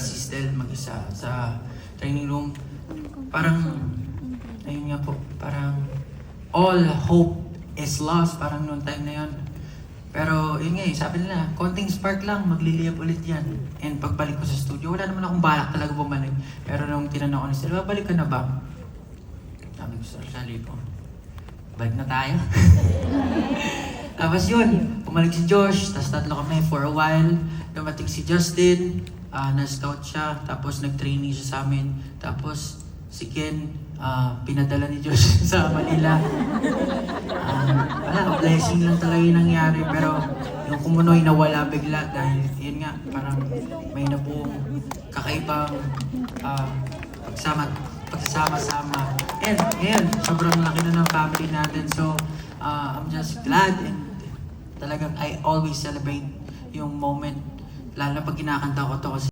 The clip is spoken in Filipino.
si Stel mag-isa sa training room. Parang, ayun nga po, parang all hope is lost, parang noong time na yun. Pero yun nga sabi nila, konting spark lang, magliliyap ulit yan. And pagbalik ko sa studio, wala naman akong balak talaga bumalik. Pero nung tinanong ko ni Stel, babalik ka na ba? Sabi ko sa sarili ko, balik na tayo. Tapos yun, pumalik si Josh, tapos tatlo kami for a while. Dumating si Justin, na-scout siya, tapos nag-training siya sa amin. Tapos si Ken, pinadala ni Josh sa Manila. Wala, blessing lang talaga yung nangyari. Pero yung kumunoy nawala bigla dahil yun nga, parang may nabuong kakaibang pagsama-sama. And ngayon, sobrang laki na ng family natin. So, I'm just glad and talagang I always celebrate yung moment. Lalo na pag kinakanta ko to kasi